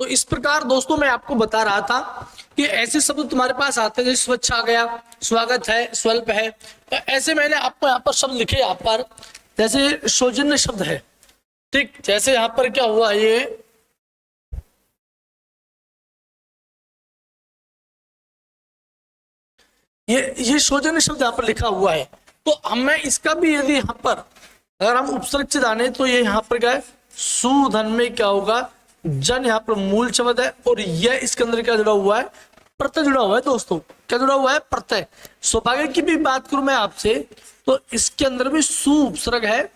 तो इस प्रकार दोस्तों मैं आपको बता रहा था कि ऐसे शब्द तुम्हारे पास आते हैं, जैसे स्वच्छ आ गया, स्वागत है, स्वल्प है। तो ऐसे मैंने आपको यहाँ पर शब्द लिखे, यहाँ पर जैसे सौजन्य शब्द है, ठीक। जैसे यहाँ पर क्या हुआ, ये सौजन्य शब्द यहाँ पर लिखा हुआ है। तो हमें इसका भी यदि यहाँ पर अगर हम उपसर्ग से जाने तो ये यहाँ पर क्या है, सुधन में क्या होगा, जन यहाँ पर मूल शब्द है और यह इसके अंदर क्या जुड़ा हुआ है, प्रत्यय जुड़ा हुआ है दोस्तों। क्या जुड़ा हुआ है, प्रत्यय। सौभाग्य की भी बात करूं मैं आपसे तो इसके अंदर भी सु उपसर्ग है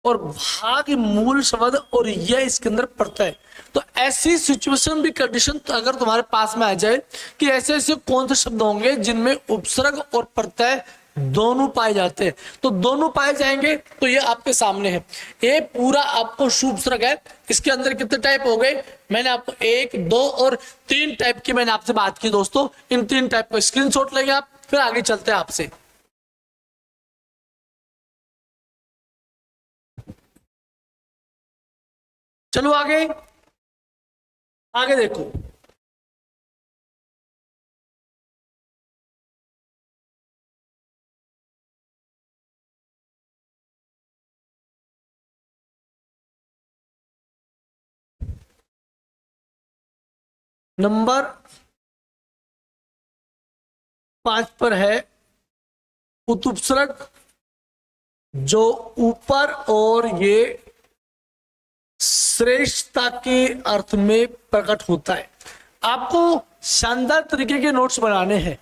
और भाग मूल शब्द और यह इसके अंदर प्रत्यय। तो ऐसी सिचुएशन भी कंडीशन तो अगर तुम्हारे पास में आ जाए कि ऐसे ऐसे कौन से शब्द होंगे जिनमें उपसर्ग और प्रत्यय दोनों पाए जाते हैं, तो दोनों पाए जाएंगे तो ये आपके सामने है। ये पूरा आपको शुभ उपसर्ग है। इसके अंदर कितने टाइप हो गए, मैंने आपको 1, 2 और 3 टाइप की मैंने आपसे बात की दोस्तों। इन 3 टाइप का स्क्रीनशॉट लेंगे आप, फिर आगे चलते हैं आपसे। चलो आगे आगे देखो। नंबर 5 पर है उपसर्ग जो ऊपर और ये श्रेष्ठता के अर्थ में प्रकट होता है। आपको शानदार तरीके के नोट्स बनाने हैं।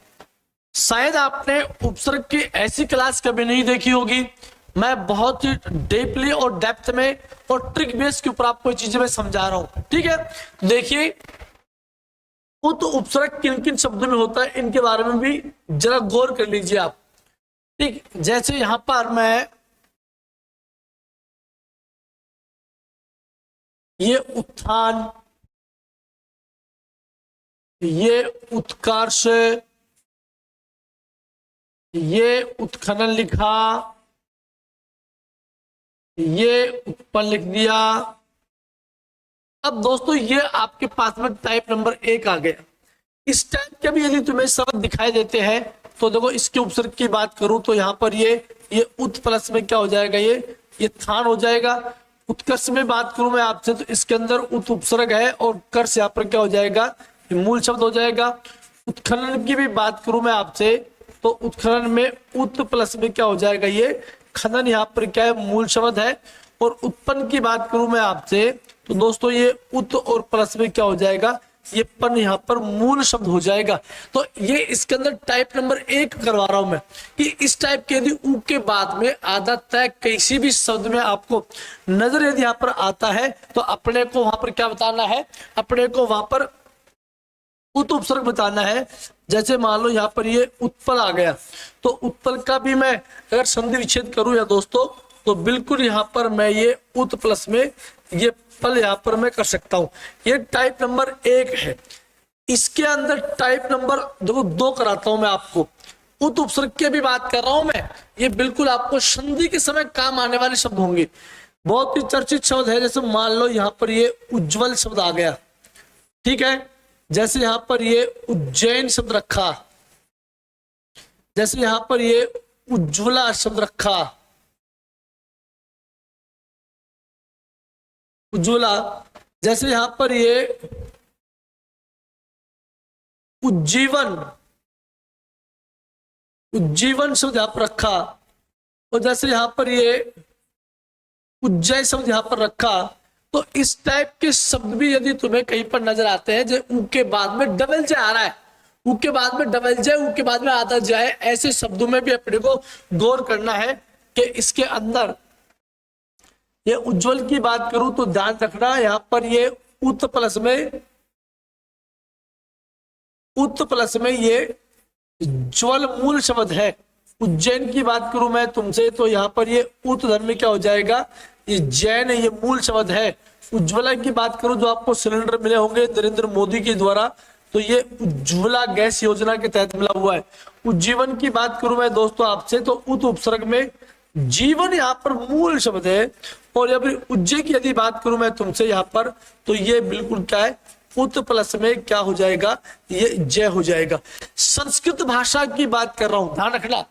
शायद आपने उपसर्ग की ऐसी क्लास कभी नहीं देखी होगी। मैं बहुत ही डीपली और डेप्थ में और ट्रिक बेस के ऊपर आपको चीजें मैं समझा रहा हूं, ठीक है। देखिए तो उपसर्ग किन किन शब्दों में होता है, इनके बारे में भी जरा गौर कर लीजिए आप, ठीक। जैसे यहां पर मैं ये उत्थान, ये उत्कर्ष, ये उत्खनन लिखा, ये उत्पन्न लिख दिया। अब दोस्तों ये आपके पास में टाइप नंबर 1 आ गया। इस टाइप के भी यदि तुम्हें शब्द दिखाई देते हैं तो देखो, इसके उपसर्ग की बात करूं तो यहाँ पर ये उत प्लस में क्या हो जाएगा, ये थान हो जाएगा। उत्कर्ष में बात करूं मैं आपसे तो इसके अंदर उत उपसर्ग है और कर्ष यहाँ पर क्या हो जाएगा, ये मूल शब्द हो जाएगा। उत्खनन की भी बात करूं मैं आपसे तो उत्खनन में उत प्लस में क्या हो जाएगा, ये खनन यहाँ पर क्या है, मूल शब्द है। और उत्पन्न की बात करूं मैं आपसे तो दोस्तों ये उत और प्लस में क्या हो जाएगा, ये पन यहाँ पर मूल शब्द हो जाएगा। तो ये इसके अंदर टाइप नंबर 1 करवा रहा हूं मैं कि इस टाइप के यदि ऊ के बाद में आधा तय किसी भी शब्द में आपको नजर यदि यहाँ पर आता है तो अपने को वहां पर क्या बताना है, अपने को वहां पर उत उपसर्ग बताना है। जैसे मान लो यहाँ पर ये उत्पल आ गया तो उत्पल का भी मैं अगर संधि विच्छेद करूं या दोस्तों तो बिल्कुल यहाँ पर मैं ये उत प्लस में ये पल यहाँ पर मैं कर सकता हूं। ये टाइप नंबर 1 है। इसके अंदर टाइप नंबर देखो 2 कराता हूं मैं आपको। उत उपसर्ग की भी बात कर रहा हूं मैं, ये बिल्कुल आपको संधि के समय काम आने वाले शब्द होंगे। बहुत ही चर्चित शब्द है। जैसे मान लो यहाँ पर ये उज्जवल शब्द आ गया, ठीक है। जैसे यहाँ पर ये उज्जैन शब्द रखा, जैसे यहाँ पर ये उज्ज्वला शब्द रखा, उज्ज्वला। जैसे यहां पर ये उज्जीवन, उज्जीवन शब्द यहां पर रखा। और जैसे यहां पर ये उज्जय शब्द यहां पर रखा। तो इस टाइप के शब्द भी यदि तुम्हें कहीं पर नजर आते हैं जो ऊ के बाद में डबल जय आ रहा है, ऊ के बाद में डबल जय, ऊ के बाद में आधा जय, ऐसे शब्दों में भी अपने को गौर करना है कि इसके अंदर ये उज्जवल की बात करूं तो ध्यान रखना यहां पर ये उत प्लस में ये ज्वल मूल शब्द है। उज्जैन की बात करूं मैं तुमसे तो यहाँ पर ये उत धन में क्या हो जाएगा, ये जैन है, ये मूल शब्द है। उज्ज्वला की बात करूं जो आपको सिलेंडर मिले होंगे नरेंद्र मोदी के द्वारा, तो ये उज्ज्वला गैस योजना के तहत मिला हुआ है। उज्जीवन की बात करूं मैं दोस्तों आपसे तो उत उपसर्ग में जीवन यहाँ पर मूल शब्द है। और जब उज्जय की यदि बात करूं मैं तुमसे यहाँ पर तो ये बिल्कुल क्या है, उत प्लस में क्या हो जाएगा, ये जय हो जाएगा। संस्कृत भाषा की बात कर रहा हूं, ध्यान रखना।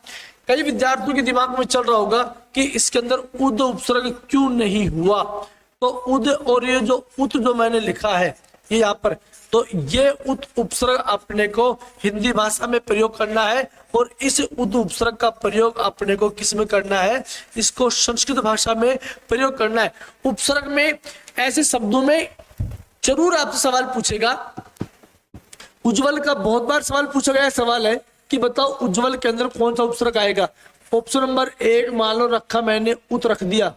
कई विद्यार्थियों के दिमाग में चल रहा होगा कि इसके अंदर उद उपसर्ग क्यों नहीं हुआ। तो उद और ये जो उत जो मैंने लिखा है ये यहाँ पर, तो ये उत उपसर्ग अपने को हिंदी भाषा में प्रयोग करना है और इस उत उपसर्ग का प्रयोग अपने को किस में करना है, इसको संस्कृत भाषा में प्रयोग करना है। उपसर्ग में ऐसे शब्दों में जरूर आपसे सवाल पूछेगा। उज्जवल का बहुत बार सवाल पूछा गया सवाल है कि बताओ उज्जवल के अंदर कौन सा उपसर्ग आएगा। ऑप्शन नंबर 1 मान लो रखा मैंने उत रख दिया।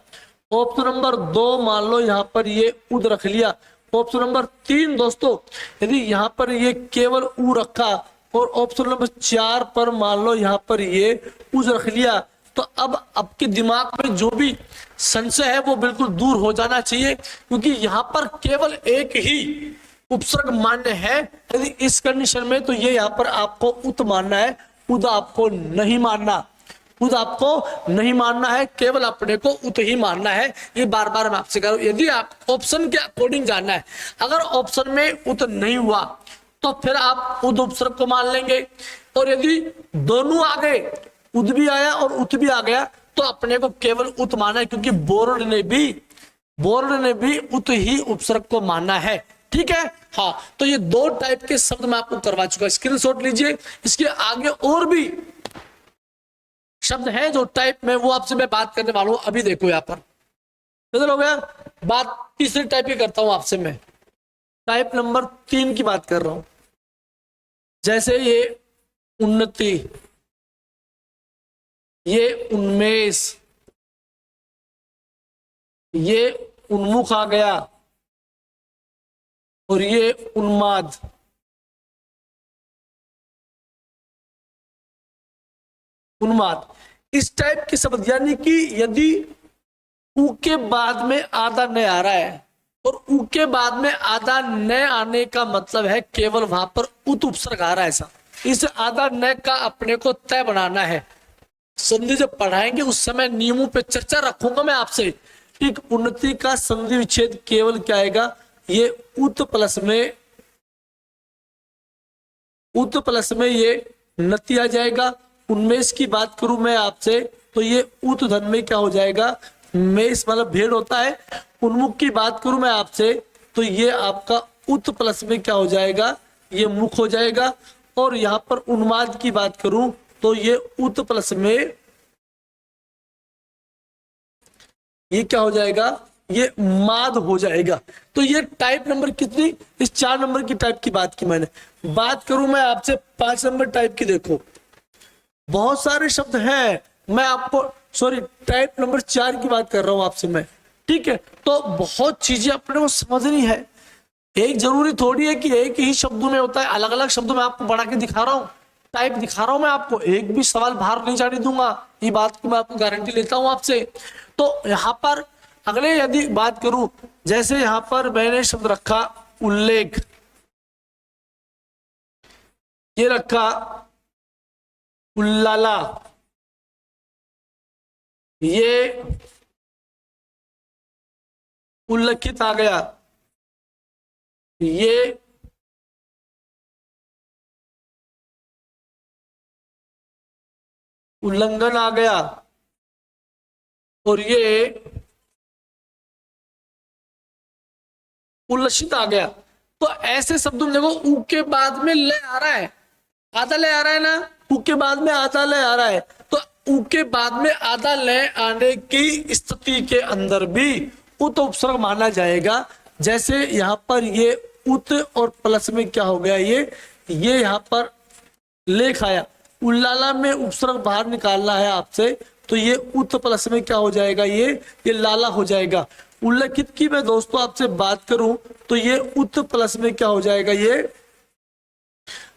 ऑप्शन नंबर 2 मान लो यहाँ पर ये उद रख लिया। ऑप्शन नंबर 3 दोस्तों यदि यहाँ पर ये केवल उ रखा और ऑप्शन नंबर 4 पर मान लो यहाँ पर ये उज रख लिया, तो अब आपके दिमाग में जो भी संशय है वो बिल्कुल दूर हो जाना चाहिए, क्योंकि यहाँ पर केवल एक ही उपसर्ग मान्य है। यदि इस कंडीशन में तो ये यहाँ पर आपको उत मानना है, उद आपको नहीं मानना। उद आपको नहीं मानना है, केवल अपने को उत ही मानना है। ये बार बार मैं आपसे कह रहा हूं। यदि आप ऑप्शन के अकॉर्डिंग जानना है, अगर ऑप्शन में उत नहीं हुआ तो फिर आप उद उपसर्ग को मान लेंगे, और यदि दोनों आ गए, उद भी आया और उत भी आ गया, तो अपने को केवल उत माना है, क्योंकि बोर्ड ने भी उत ही उपसर्ग को माना है। ठीक है, हाँ। तो ये 2 टाइप के शब्द मैं आपको करवा चुका, स्क्रीनशॉट लीजिए। इसके आगे और भी शब्द हैं जो टाइप में, वो आपसे मैं बात करने वाला हूं। अभी देखो यहाँ पर हो गया बात। तीसरे टाइप की करता हूं आपसे मैं, टाइप नंबर 3 की बात कर रहा हूं। जैसे ये उन्नति, ये उन्मेष, ये उन्मुख आ गया, और ये उन्माद। उन्माद इस टाइप के शब्द, यानी कि यदि उ के बाद में आधा न आ रहा है और उ के बाद में आधा न आने का मतलब है केवल वहां पर उत उपसर्ग आ रहा है। ऐसा इस आधा न का अपने को तय बनाना है। संधि जब पढ़ाएंगे उस समय नियमों पे चर्चा रखूंगा मैं आपसे। एक उन्नति का संधि विच्छेद केवल क्या आएगा, ये उत प्लस में ये नति आ जाएगा। उन्मेष की बात करूं मैं आपसे तो ये उत धन में क्या हो जाएगा, मेष मतलब भेड़ होता है। उन्मुख की बात करूं मैं आपसे तो ये आपका उत प्लस में क्या हो जाएगा, ये मुख हो जाएगा। और यहां पर उन्माद की बात करूं तो ये उत प्लस में ये क्या हो जाएगा, ये माद हो जाएगा। तो ये टाइप नंबर कितनी, इस 4 नंबर की टाइप की बात की मैंने। बात करूं मैं आपसे 5 नंबर टाइप की, देखो बहुत सारे शब्द हैं, मैं आपको टाइप नंबर 4 की बात कर रहा हूं आपसे मैं। ठीक है, तो बहुत चीजें अपने को समझनी है। एक जरूरी थोड़ी है कि एक ही शब्दों में होता है, अलग अलग शब्दों में आपको बना के दिखा रहा हूं, टाइप दिखा रहा हूं मैं आपको, एक भी सवाल बाहर नहीं जाने दूंगा, ये बात की मैं आपको गारंटी लेता हूं आपसे। तो यहाँ पर अगले यदि बात करूं, जैसे यहाँ पर मैंने शब्द रखा उल्लेख, ये रखा उल्लाला, ये उल्लेखित आ गया, ये उल्लंघन आ गया, और ये उल्लसित आ गया। तो ऐसे शब्दों में देखो उ के बाद में ले आ रहा है, आधा ले आ रहा है ना, उ के बाद में आधा ले आ रहा है। तो उ के बाद में आधा ले आने की स्थिति के अंदर भी उत उपसर्ग माना जाएगा। जैसे यहाँ पर ये उत और प्लस में क्या हो गया, ये यहाँ पर लेख आया, उल्लाला में उपसर्ग बाहर निकालना है आपसे, तो ये उत प्लस में क्या हो जाएगा, ये लाला हो जाएगा। उल्लेखित की मैं दोस्तों आपसे बात करूं तो ये उत प्लस में क्या हो जाएगा, ये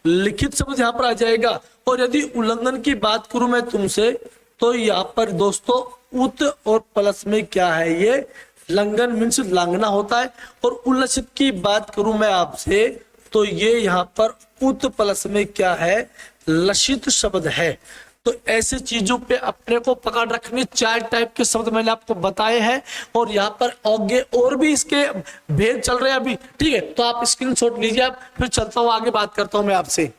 लिखित शब्द यहाँ पर आ जाएगा। और यदि उल्लंघन की बात करूं मैं तुमसे तो यहाँ पर दोस्तों उत और प्लस में क्या है, ये लंघन मीन्स लांघना होता है। और उल्लसित की बात करूं मैं आपसे तो ये यहाँ पर उत प्लस में क्या है, लसित शब्द है। तो ऐसी चीजों पे अपने को पकड़ रखनी। 4 टाइप के शब्द मैंने आपको बताए हैं और यहाँ पर आगे और भी इसके भेद चल रहे हैं अभी, ठीक है। तो आप स्क्रीनशॉट लीजिए, आप फिर चलता हूँ आगे, बात करता हूँ मैं आपसे।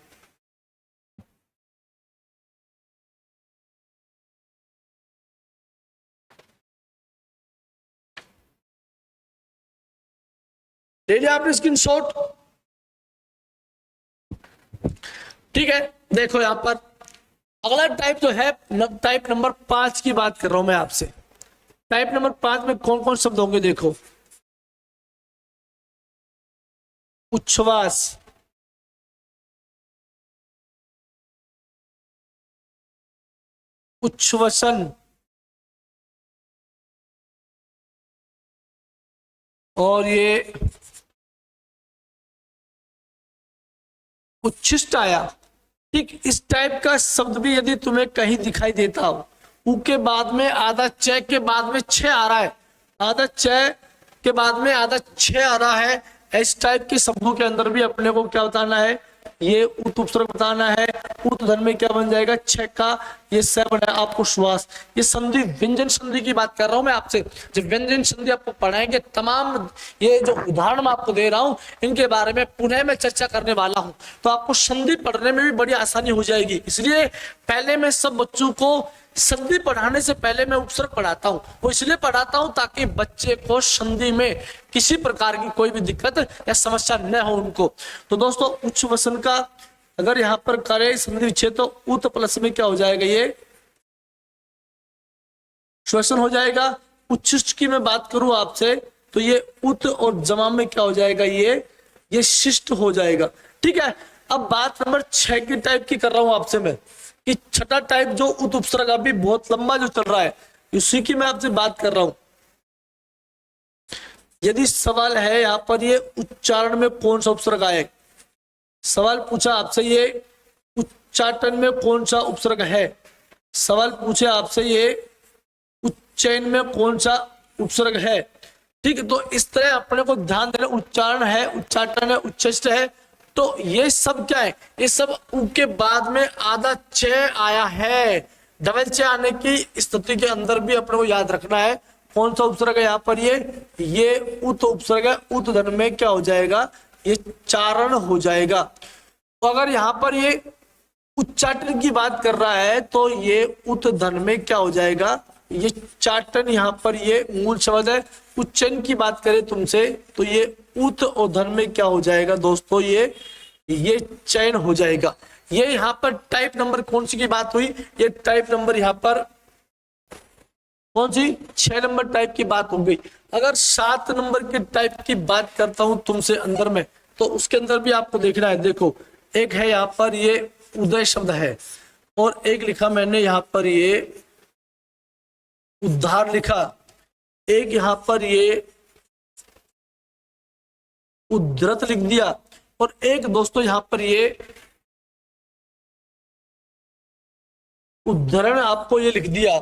ले लिया आपने स्क्रीनशॉट, ठीक है। देखो यहाँ पर अगला टाइप जो है, टाइप नंबर 5 की बात कर रहा हूं मैं आपसे। टाइप नंबर 5 में कौन कौन शब्द होंगे, देखो। उच्छ्वास, उच्छ्वसन और ये उच्छिष्ट आया, ठीक। इस टाइप का शब्द भी यदि तुम्हें कहीं दिखाई देता हो, उ के बाद में आधा च के बाद में छ आ रहा है, आधा च के बाद में आधा छ आ रहा है, इस टाइप के शब्दों के अंदर भी अपने को क्या बताना है, ये उत उपसर्ग बताना है। उत धन में क्या बन जाएगा, छ का ये स बना, आपको श्वास। ये संधि, व्यंजन संधि की बात कर रहा हूं मैं आपसे। जब व्यंजन संधि आपको पढ़ाएंगे, तमाम ये जो उदाहरण मैं आपको दे रहा हूं, इनके बारे में पुनः मैं चर्चा करने वाला हूं, तो आपको संधि पढ़ने में भी बड़ी आसानी हो जाएगी। इसलिए पहले मैं सब बच्चों को संधि पढ़ाने से पहले मैं उपसर्ग पढ़ाता हूं। वो इसलिए पढ़ाता हूं ताकि बच्चे को संधि में किसी प्रकार की कोई भी दिक्कत या समस्या न हो उनको। तो दोस्तों, उच्छ्वसन का अगर यहां पर करें संधि विच्छेद, तो उत प्लस में क्या हो जाएगा, ये श्वसन हो जाएगा। उच्छिष्ट की मैं बात करूं आपसे, तो ये उत और जमा में क्या हो जाएगा, ये शिष्ट हो जाएगा, ठीक है। अब बात नंबर 6 की टाइप की कर रहा हूं आपसे मैं, कि छठा टाइप जो उत उपसर्ग अभी बहुत लंबा जो चल रहा है, उसी की मैं आपसे बात कर रहा हूं। यदि सवाल है यहां पर, ये उच्चारण में कौन सा उपसर्ग आए, सवाल पूछा आपसे ये उच्चाटन में कौन सा उपसर्ग है, सवाल पूछे आपसे ये उच्चयन में कौन सा उपसर्ग है, ठीक है। तो इस तरह अपने को ध्यान देना, उच्चारण है, उच्चाटन है, उच्चष्ट है, तो ये सब क्या है, ये सब उ के बाद में आधा च आया है। डबल च आने की स्थिति के अंदर भी अपने को याद रखना है कौन सा उपसर्ग है यहाँ पर, ये उत उपसर्ग है। उत धन में क्या हो जाएगा, ये चारण हो जाएगा। तो अगर यहाँ पर ये उच्चाटन की बात कर रहा है, तो ये उत धन में क्या हो जाएगा, ये चाटन, यहाँ पर ये मूल शब्द है। उच्चन की बात करें तुमसे, तो ये उत और धन में क्या हो जाएगा दोस्तों, ये चयन हो जाएगा। ये यहाँ पर टाइप नंबर कौन सी की बात हुई, ये टाइप नंबर यहाँ पर कौन सी, 6 नंबर टाइप की बात हो गई। अगर 7 नंबर के टाइप की बात करता हूं तुमसे अंदर में, तो उसके अंदर भी आपको देखना है। देखो, एक है यहाँ पर ये उदय शब्द है, और एक लिखा मैंने यहाँ पर ये उद्धार लिखा, एक यहाँ पर ये उद्धृत लिख दिया, और एक दोस्तों यहाँ पर ये उद्धरण आपको ये लिख दिया।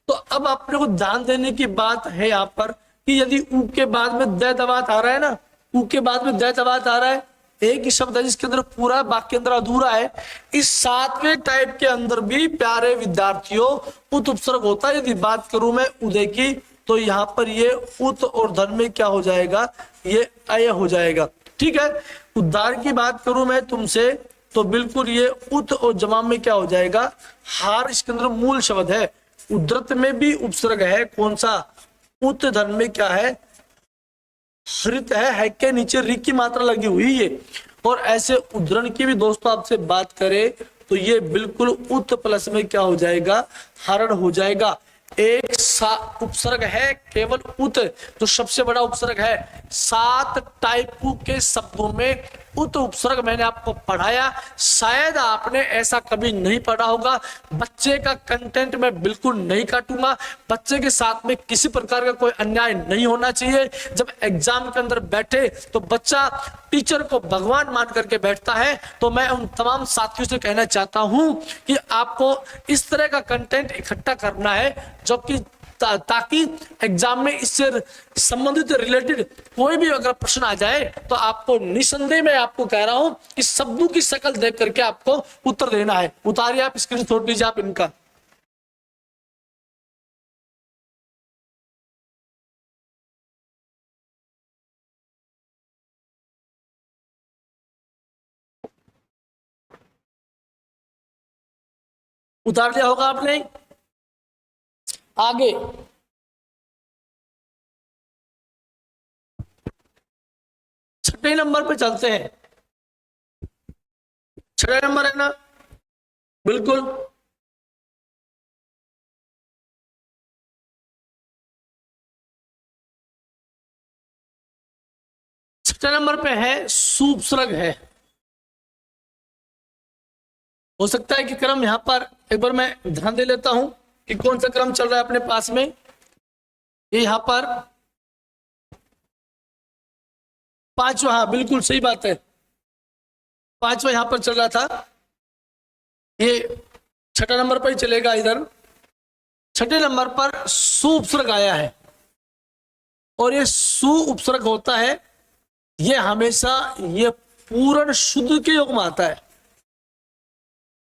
तो अब अपने को ध्यान देने की बात है यहाँ पर कि यदि उ के बाद में द दवात आ रहा है ना, उ के बाद में द दवात आ रहा है, एक ही शब्द है जिसके अंदर पूरा वाक्य अंदर अधूरा है। इस 7वें टाइप के अंदर भी प्यारे विद्यार्थियों उत उपसर्ग होता है। यदि बात करूं मैं उदय की, तो यहाँ पर ये उत और धन में क्या हो जाएगा, ये अय हो जाएगा, ठीक है। उद्धार की बात करूं मैं तुमसे, तो बिल्कुल ये उत और जमा में क्या हो जाएगा, हार इसके अंदर मूल शब्द है। उद्धृत में भी उपसर्ग है, कौन सा, उत धन में क्या है, हृत है के नीचे री की मात्रा लगी हुई है। और ऐसे उद्धरण की भी दोस्तों आपसे बात करें, तो ये बिल्कुल उत प्लस में क्या हो जाएगा, हरण हो जाएगा। एक उपसर्ग है केवल उत, जो सबसे बड़ा उपसर्ग है। 7 टाइप के शब्दों में उत उपसर्ग मैंने आपको पढ़ाया। शायद आपने ऐसा कभी नहीं पढ़ा होगा। बच्चे का कंटेंट मैं बिल्कुल नहीं काटूंगा। बच्चे के साथ में किसी प्रकार का कोई अन्याय नहीं होना चाहिए। जब एग्जाम के अंदर बैठे तो बच्चा टीचर को भगवान मान करके बैठता है। तो मैं उन तमाम साथियों से कहना चाहता हूं कि आपको इस तरह का कंटेंट इकट्ठा करना है जो कि ताकि एग्जाम में इससे संबंधित रिलेटेड कोई भी अगर प्रश्न आ जाए तो आपको निसंदेह मैं आपको कह रहा हूं इस शब्दों की शक्ल देख करके आपको उत्तर देना है। उतारिए आप स्क्रीनशॉट लीजिए आप इनका। उतार लिया होगा आपने। आगे छठे नंबर पे चलते हैं। छठे नंबर है ना, बिल्कुल। छठे नंबर पे है सुपसर्ग है। हो सकता है कि क्रम यहां पर एक बार मैं ध्यान दे लेता हूं कि कौन सा क्रम चल रहा है अपने पास में। ये यहां पर पांचवा, हाँ बिल्कुल सही बात है, पांचवा यहां पर चल रहा था। ये छठा नंबर पर ही चलेगा इधर। छठे नंबर पर सु उपसर्ग आया है और ये सु उपसर्ग होता है, ये हमेशा ये पूर्ण शुद्ध के योग में आता है।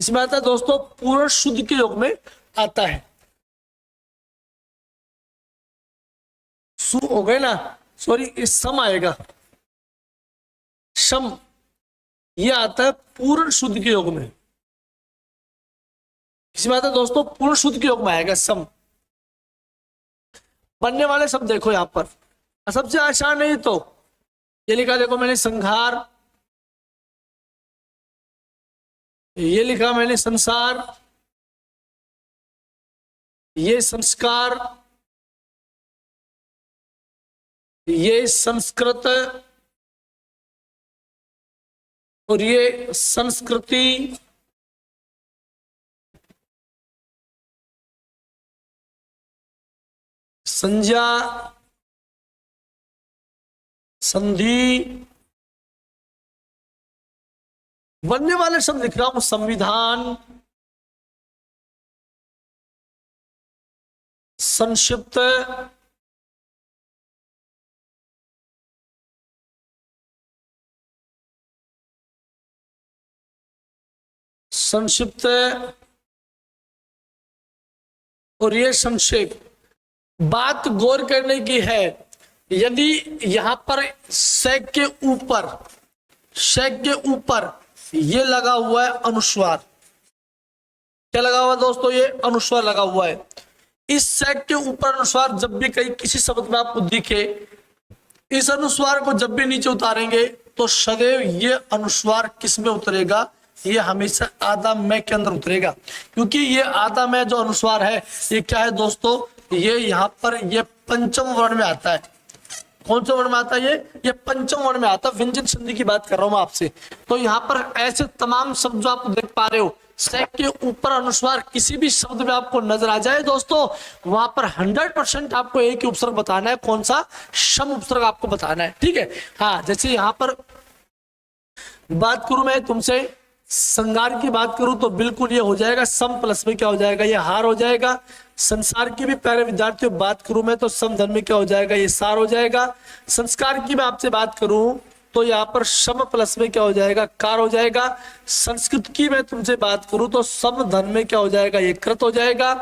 इसमें आता है दोस्तों पूर्ण शुद्ध के योग में आता है। सु हो गए ना, सॉरी इस सम आएगा, शम ये आता है पूर्ण शुद्ध के योग में। इसमें आता है दोस्तों पूर्ण शुद्ध के योग में आएगा सम। बनने वाले शब्द देखो यहां पर, सबसे आसान नहीं तो ये लिखा देखो मैंने संघार, ये लिखा मैंने संसार, ये संस्कार, ये संस्कृत और ये संस्कृति, संज्ञा, संधि। बनने वाले शब्द लिख रहा हूं संविधान, संक्षिप्त, संक्षिप्त और ये संक्षेप। बात गौर करने की है, यदि यहां पर शेक के ऊपर, शेक के ऊपर ये लगा हुआ है अनुस्वार, क्या लगा हुआ दोस्तों, ये अनुस्वार लगा हुआ है। इस शेक के ऊपर अनुस्वार जब भी कहीं किसी शब्द में आपको दिखे, इस अनुस्वार को जब भी नीचे उतारेंगे तो सदैव ये अनुस्वार किस में उतरेगा, ये हमेशा आधा मैं के अंदर उतरेगा। क्योंकि ये आधा मैं जो अनुस्वार है ये क्या है दोस्तों, ये यहाँ पर ये पंचम वर्ण में आता है। कौन से वर्ण में आता है ये पंचम वर्ण में आता है। व्यंजन संधि की बात कर रहा हूं आपसे। तो यहाँ पर ऐसे तमाम शब्द जो आप देख पा रहे हो, शेक के ऊपर अनुस्वार किसी भी शब्द में आपको नजर आ जाए दोस्तों, वहां पर 100% आपको एक ही उपसर्ग बताना है। कौन सा, शम उपसर्ग आपको बताना है, ठीक है। हाँ, जैसे यहाँ पर बात करूं मैं तुमसे संगार की बात करूं तो बिल्कुल ये हो जाएगा सम प्लस में क्या हो जाएगा, ये हार हो जाएगा। संसार की भी प्यारे विद्यार्थियों बात करूं मैं तो सम धन में क्या हो जाएगा, ये सार हो जाएगा। संस्कार की मैं आपसे बात करूं तो यहाँ पर सम प्लस में क्या हो जाएगा, कार हो जाएगा। संस्कृत की मैं तुमसे बात करूं तो सम धन में क्या हो जाएगा, ये कृत हो जाएगा।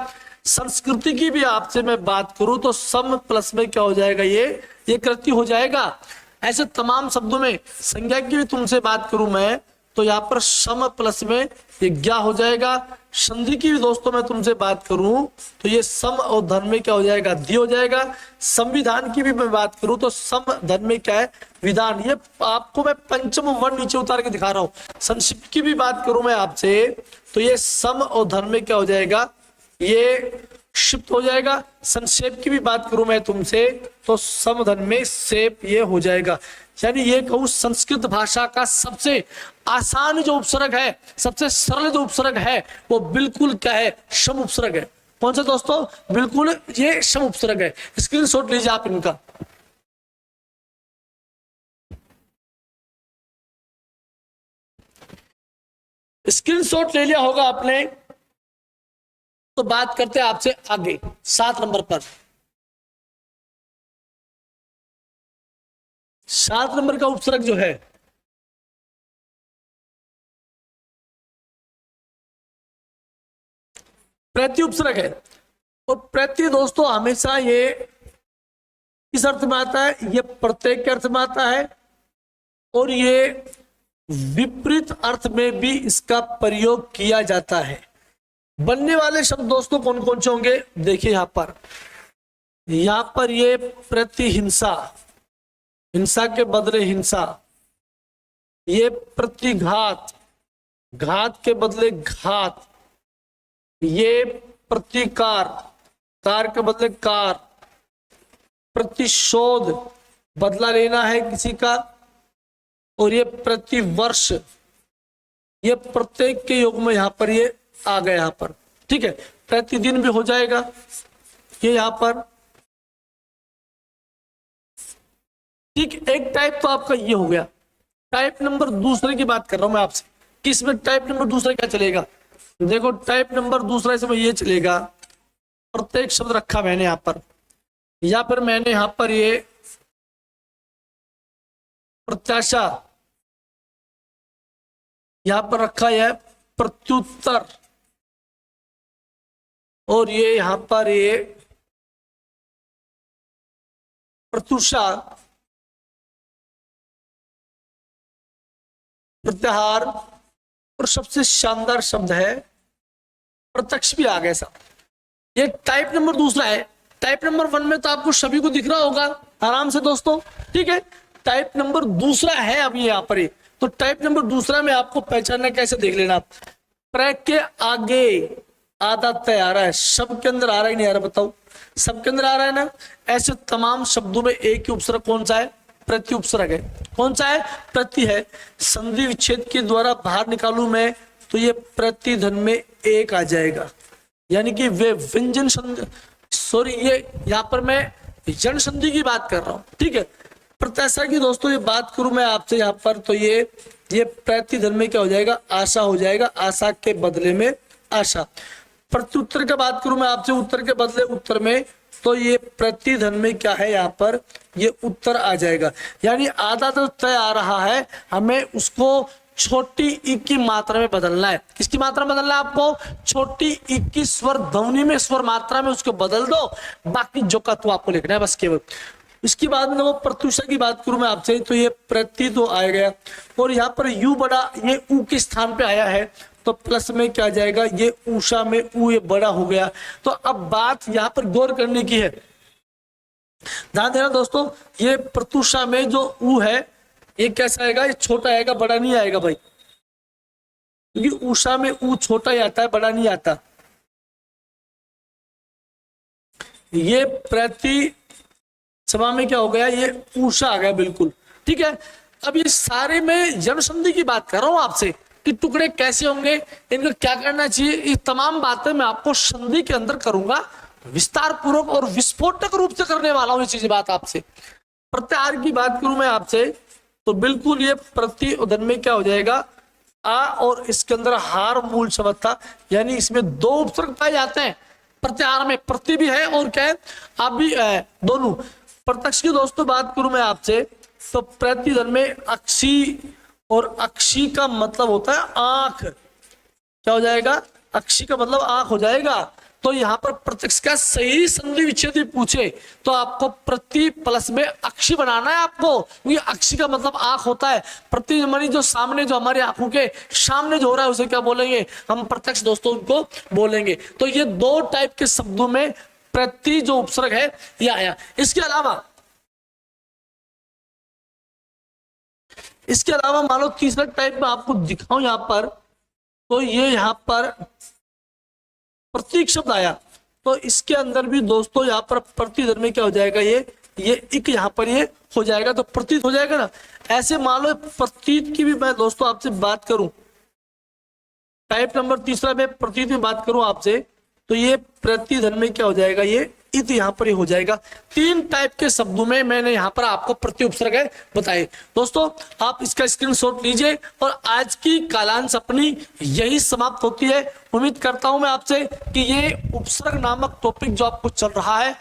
संस्कृति की भी आपसे मैं बात करूं तो सम प्लस में क्या हो जाएगा, ये कृति हो जाएगा। ऐसे तमाम शब्दों में संज्ञा की भी तुमसे बात करूं मैं तो यहाँ पर सम प्लस में ये ज्ञा हो जाएगा। संधि की भी दोस्तों मैं तुमसे बात करूं तो ये सम और धन में क्या हो जाएगा, धी हो जाएगा। संविधान की भी मैं बात करूं तो सम धन में क्या है, विधान। ये आपको मैं पंचम वर्ण नीचे उतार के दिखा रहा हूं। संक्षिप्त की भी बात करूं मैं आपसे तो ये सम और धन में क्या हो जाएगा, ये क्षिप्त हो जाएगा। संक्षेप की भी बात करूं मैं तुमसे तो समधन में सेप ये हो जाएगा। यानी ये कहूं संस्कृत भाषा का सबसे आसान जो उपसर्ग है, सबसे सरल जो उपसर्ग है वो बिल्कुल क्या है, शम उपसर्ग है। कौन सा दोस्तों, बिल्कुल ये शम उपसर्ग है। स्क्रीनशॉट लीजिए आप इनका। स्क्रीनशॉट ले लिया होगा आपने। तो बात करते हैं आपसे आगे 7 नंबर पर। 7 नंबर का उपसर्ग जो है प्रति उपसर्ग है। और प्रति दोस्तों हमेशा ये किस अर्थ में आता है, ये प्रत्येक के अर्थ में आता है और ये विपरीत अर्थ में भी इसका प्रयोग किया जाता है। बनने वाले शब्द दोस्तों कौन कौन से होंगे, देखिए यहां पर ये प्रतिहिंसा, हिंसा के बदले हिंसा, ये प्रतिघात, घात के बदले घात, ये प्रतिकार, कार के बदले कार, प्रतिशोध, बदला लेना है किसी का, और ये प्रतिवर्ष, ये प्रत्येक के योग में यहां पर ये आ गया यहां पर, ठीक है। प्रतिदिन भी हो जाएगा ये यहां पर, ठीक। एक टाइप तो आपका ये हो गया। टाइप नंबर दूसरे की बात कर रहा हूं मैं आपसे, किसमें टाइप नंबर दूसरा क्या चलेगा। देखो टाइप नंबर दूसरा इसमें ये चलेगा, प्रत्येक शब्द रखा मैंने यहां पर, या फिर मैंने यहां पर ये प्रत्याशा यहां पर रखा है, प्रत्युत्तर, और ये यहां पर ये प्रत्युषा, प्रत्याहार, और सबसे शानदार शब्द है प्रत्यक्ष भी आ गया सब। ये टाइप नंबर दूसरा है। टाइप नंबर 1 में तो आपको सभी को दिख रहा होगा आराम से दोस्तों, ठीक है। टाइप नंबर दूसरा है अभी यहाँ पर, तो टाइप नंबर दूसरा में आपको पहचानना कैसे देख लेना। प्र के आगे आधा तय आ रहा है, सब के अंदर आ रहा है नहीं आ रहा, बताओ सबके अंदर आ रहा है ना। ऐसे तमाम शब्दों में एक ही उपसर्ग कौन सा है, प्रति उपसर्ग है। कौन सा है, प्रति है। संधि विच्छेद के द्वारा बाहर निकालू मैं तो ये प्रतिधन में एक आ जाएगा, यानी कि वे व्यंजन संधि, सॉरी ये यहाँ पर मैं जन संधि की बात कर रहा हूं, ठीक है। प्रत्याशा की दोस्तों ये बात करूं मैं आपसे यहाँ पर, तो ये प्रतिधन में क्या हो जाएगा, आशा हो जाएगा, आशा के बदले में आशा। प्रत्युत्तर की बात करूं मैं आपसे, उत्तर के बदले उत्तर में, तो ये प्रतिधन में क्या है यहाँ पर, ये उत्तर आ जाएगा। यानी आधा तो तय आ रहा है, हमें उसको छोटी ई की मात्रा में बदलना है। किसकी मात्रा में बदलना है आपको, छोटी ई की स्वर ध्वनि में, स्वर मात्रा में उसको बदल दो, बाकी जो का तो आपको लिखना है बस केवल। इसके बाद में वो प्रत्युषा की बात करूं मैं आपसे, तो ये प्रति तो आ गया, और यहाँ पर यू बड़ा ये ऊ के स्थान पे आया है, तो प्लस में क्या जाएगा, ये ऊषा में ऊ ये बड़ा हो गया। तो अब बात यहाँ पर गौर करने की है, ध्यान देना दोस्तों, ये प्रत्युषा में जो ऊ है ये कैसा आएगा, ये छोटा आएगा, बड़ा नहीं आएगा भाई, क्योंकि ऊषा में ऊ छोटा ही आता है, बड़ा नहीं आता। ये प्रति सभा में क्या हो गया, ये ऊषा आ गया, बिल्कुल ठीक है। अब ये सारे में जन संधि की बात कर रहा हूं आपसे कि टुकड़े कैसे होंगे, इनको क्या करना चाहिए, ये तमाम बातें मैं आपको संधि के अंदर करूंगा, विस्तार पूर्वक और विस्फोटक रूप से करने वाला हूं ये चीज बात आपसे। प्रत्याहार की बात करूं मैं आपसे, तो बिल्कुल ये प्रति उधर में क्या हो जाएगा, आ, और इसके अंदर हार मूल शब्द था, यानी इसमें दो उपसर्ग पाए जाते हैं प्रत्याहार में, प्रति भी है और क्या है आप भी है, दोनों। प्रत्यक्ष की दोस्तों बात करूं मैं आपसे, तो प्रतिधन में अक्षी, और अक्षी का मतलब होता है आंख, क्या हो जाएगा, अक्षी का मतलब आंख हो जाएगा। तो यहाँ पर प्रत्यक्ष का सही संधि विच्छेद पूछे तो आपको प्रति प्लस में अक्षी बनाना है आपको, क्योंकि अक्षी का मतलब आंख होता है। प्रति मानी जो सामने, जो हमारी आंखों के सामने जो हो रहा है उसे क्या बोलेंगे हम, प्रत्यक्ष दोस्तों को बोलेंगे। तो ये दो टाइप के शब्दों में प्रति जो उपसर्ग है ये आया। इसके अलावा मान लो तीसरा टाइप में आपको दिखाऊं यहाँ पर, तो ये यहाँ पर प्रतीक शब्द आया, तो इसके अंदर भी दोस्तों यहाँ पर प्रतिधन में क्या हो जाएगा, ये एक यहाँ पर ये हो जाएगा, तो प्रतीत हो जाएगा ना। ऐसे मान लो प्रतीत की भी मैं दोस्तों आपसे बात करूं, टाइप नंबर तीसरा में प्रतीत में बात करूं आपसे, तो ये प्रतिधन में क्या हो जाएगा, ये इत यहाँ पर ही हो जाएगा। तीन टाइप के शब्दों में मैंने यहाँ पर आपको प्रति उपसर्ग बताए। दोस्तों आप इसका स्क्रीनशॉट लीजिए, और आज की कालांश अपनी यही समाप्त होती है। उम्मीद करता हूं मैं आपसे कि ये उपसर्ग नामक टॉपिक जो आपको चल रहा है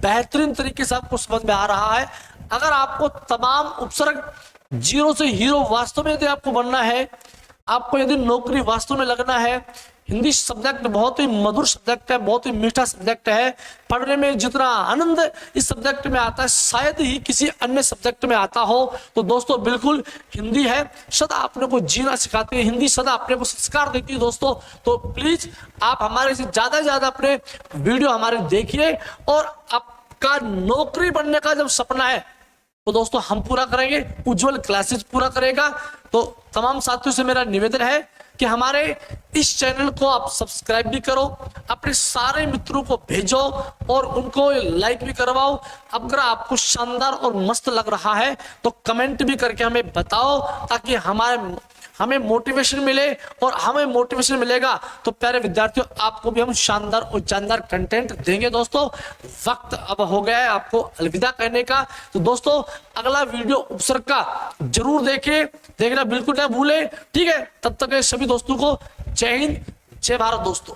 बेहतरीन तरीके से आपको समझ में आ रहा है। अगर आपको तमाम उपसर्ग जीरो से हीरो वास्तव में यदि आपको बनना है, आपको यदि नौकरी वास्तव में लगना है, हिंदी सब्जेक्ट बहुत ही मधुर सब्जेक्ट है, बहुत ही मीठा सब्जेक्ट है। पढ़ने में जितना आनंद इस सब्जेक्ट में आता है शायद ही किसी अन्य सब्जेक्ट में आता हो। तो दोस्तों बिल्कुल हिंदी है, सदा अपने को जीना सिखाती है, हिंदी सदा अपने को संस्कार देती है दोस्तों। तो प्लीज आप हमारे से ज्यादा से ज्यादा अपने वीडियो हमारे देखिए, और आपका नौकरी बनने का जब सपना है तो दोस्तों हम पूरा करेंगे, उज्जवल क्लासेस पूरा करेगा। तो तमाम साथियों से मेरा निवेदन है कि हमारे इस चैनल को आप सब्सक्राइब भी करो, अपने सारे मित्रों को भेजो और उनको लाइक भी करवाओ। अगर आपको शानदार और मस्त लग रहा है तो कमेंट भी करके हमें बताओ, ताकि हमें मोटिवेशन मिले, और हमें मोटिवेशन मिलेगा तो प्यारे विद्यार्थियों आपको भी हम शानदार और जानदार कंटेंट देंगे। दोस्तों वक्त अब हो गया है आपको अलविदा कहने का। तो दोस्तों अगला वीडियो उपसर्ग का जरूर देखना बिल्कुल ना भूले, ठीक है। तब तक सभी दोस्तों को जय हिंद, जय भारत दोस्तों।